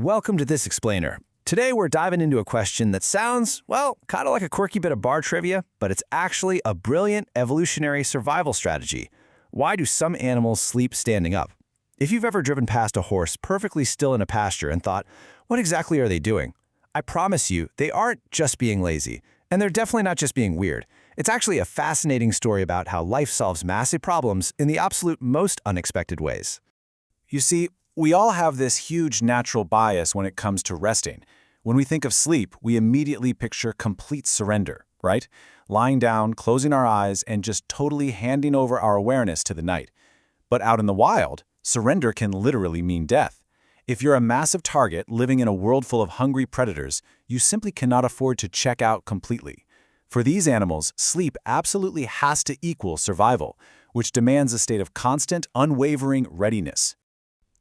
Welcome to This Explainer. Today we're diving into a question that sounds, well, kind of like a quirky bit of bar trivia, but it's actually a brilliant evolutionary survival strategy. Why do some animals sleep standing up? If you've ever driven past a horse perfectly still in a pasture and thought, what exactly are they doing? I promise you, they aren't just being lazy, and they're definitely not just being weird. It's actually a fascinating story about how life solves massive problems in the absolute most unexpected ways. You see, we all have this huge natural bias when it comes to resting. When we think of sleep, we immediately picture complete surrender, right? Lying down, closing our eyes, and just totally handing over our awareness to the night. But out in the wild, surrender can literally mean death. If you're a massive target living in a world full of hungry predators, you simply cannot afford to check out completely. For these animals, sleep absolutely has to equal survival, which demands a state of constant, unwavering readiness.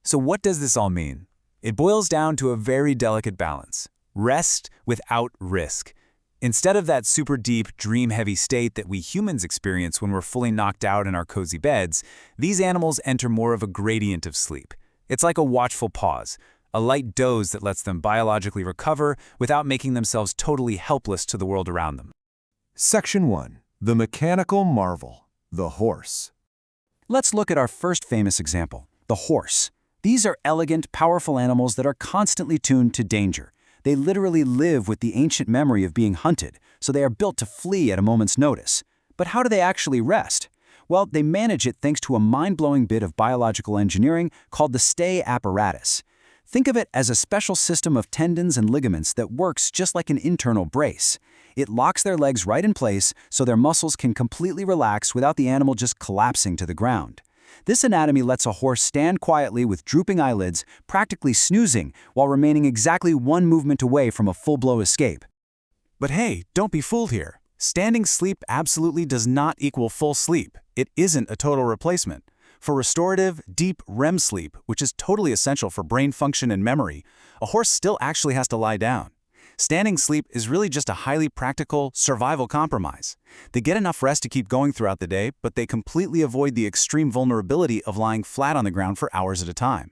So what does this all mean? It boils down to a very delicate balance. Rest without risk. Instead of that super deep, dream-heavy state that we humans experience when we're fully knocked out in our cozy beds, these animals enter more of a gradient of sleep. It's like a watchful pause, a light doze that lets them biologically recover without making themselves totally helpless to the world around them. Section 1. The Mechanical Marvel, the Horse. Let's look at our first famous example, the horse. These are elegant, powerful animals that are constantly tuned to danger. They literally live with the ancient memory of being hunted, so they are built to flee at a moment's notice. But how do they actually rest? Well, they manage it thanks to a mind-blowing bit of biological engineering called the stay apparatus. Think of it as a special system of tendons and ligaments that works just like an internal brace. It locks their legs right in place so their muscles can completely relax without the animal just collapsing to the ground. This anatomy lets a horse stand quietly with drooping eyelids, practically snoozing, while remaining exactly one movement away from a full-blown escape. But hey, don't be fooled here. Standing sleep absolutely does not equal full sleep. It isn't a total replacement. For restorative, deep REM sleep, which is totally essential for brain function and memory, a horse still actually has to lie down. Standing sleep is really just a highly practical survival compromise. They get enough rest to keep going throughout the day, but they completely avoid the extreme vulnerability of lying flat on the ground for hours at a time.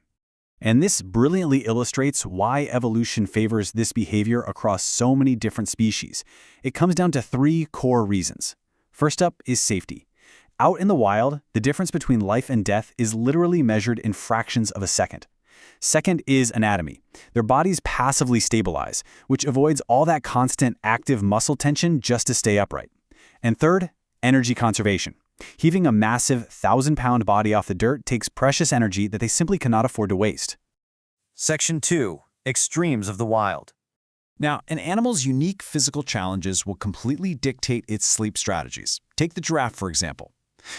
And this brilliantly illustrates why evolution favors this behavior across so many different species. It comes down to three core reasons. First up is safety. Out in the wild, the difference between life and death is literally measured in fractions of a second. Second is anatomy. Their bodies passively stabilize, which avoids all that constant active muscle tension just to stay upright. And third, energy conservation. Heaving a massive 1,000-pound body off the dirt takes precious energy that they simply cannot afford to waste. Section 2. Extremes of the wild. Now, an animal's unique physical challenges will completely dictate its sleep strategies. Take the giraffe, for example.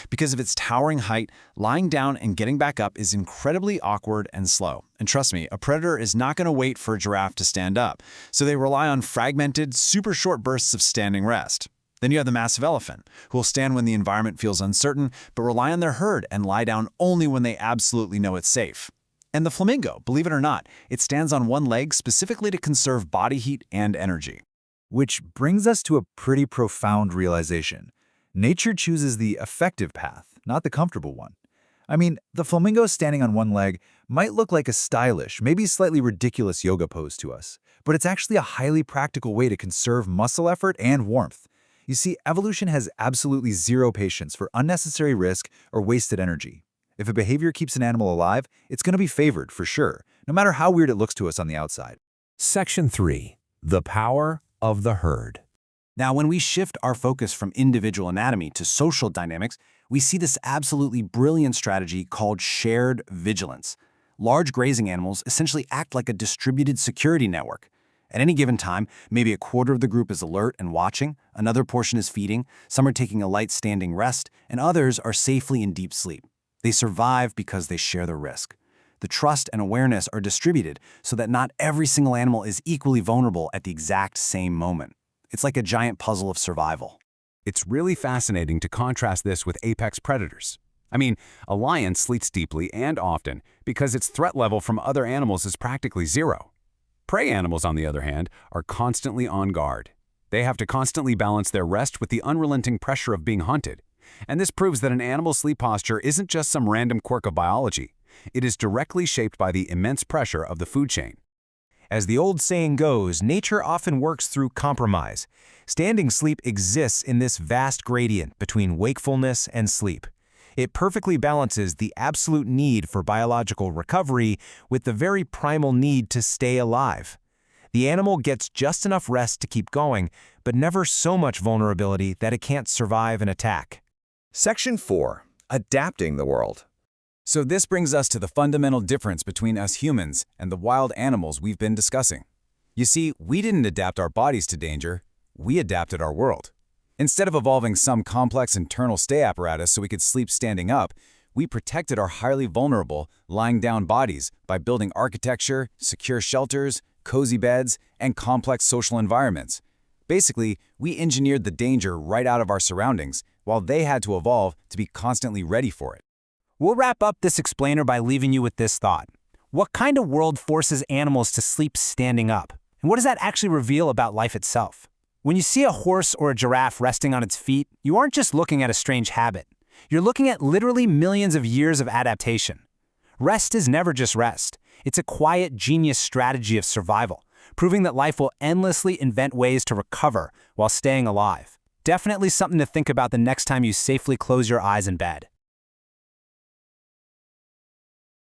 Because of its towering height, lying down and getting back up is incredibly awkward and slow. And trust me, a predator is not going to wait for a giraffe to stand up, so they rely on fragmented, super short bursts of standing rest. Then you have the massive elephant, who will stand when the environment feels uncertain, but rely on their herd and lie down only when they absolutely know it's safe. And the flamingo, believe it or not, it stands on one leg specifically to conserve body heat and energy. Which brings us to a pretty profound realization. Nature chooses the effective path, not the comfortable one. I mean, the flamingo standing on one leg might look like a stylish, maybe slightly ridiculous yoga pose to us, but it's actually a highly practical way to conserve muscle effort and warmth. You see, evolution has absolutely zero patience for unnecessary risk or wasted energy. If a behavior keeps an animal alive, it's going to be favored for sure, no matter how weird it looks to us on the outside. Section 3. The Power of the Herd. Now, when we shift our focus from individual anatomy to social dynamics, we see this absolutely brilliant strategy called shared vigilance. Large grazing animals essentially act like a distributed security network. At any given time, maybe a quarter of the group is alert and watching, another portion is feeding, some are taking a light standing rest, and others are safely in deep sleep. They survive because they share the risk. The trust and awareness are distributed so that not every single animal is equally vulnerable at the exact same moment. It's like a giant puzzle of survival. It's really fascinating to contrast this with apex predators. I mean, a lion sleeps deeply and often because its threat level from other animals is practically zero. Prey animals, on the other hand, are constantly on guard. They have to constantly balance their rest with the unrelenting pressure of being hunted. And this proves that an animal's sleep posture isn't just some random quirk of biology. It is directly shaped by the immense pressure of the food chain. As the old saying goes, nature often works through compromise. Standing sleep exists in this vast gradient between wakefulness and sleep. It perfectly balances the absolute need for biological recovery with the very primal need to stay alive. The animal gets just enough rest to keep going, but never so much vulnerability that it can't survive an attack. Section 4. Adapting the world. So this brings us to the fundamental difference between us humans and the wild animals we've been discussing. You see, we didn't adapt our bodies to danger, we adapted our world. Instead of evolving some complex internal stay apparatus so we could sleep standing up, we protected our highly vulnerable, lying down bodies by building architecture, secure shelters, cozy beds, and complex social environments. Basically, we engineered the danger right out of our surroundings, while they had to evolve to be constantly ready for it. We'll wrap up this explainer by leaving you with this thought. What kind of world forces animals to sleep standing up? And what does that actually reveal about life itself? When you see a horse or a giraffe resting on its feet, you aren't just looking at a strange habit. You're looking at literally millions of years of adaptation. Rest is never just rest. It's a quiet, genius strategy of survival, proving that life will endlessly invent ways to recover while staying alive. Definitely something to think about the next time you safely close your eyes in bed.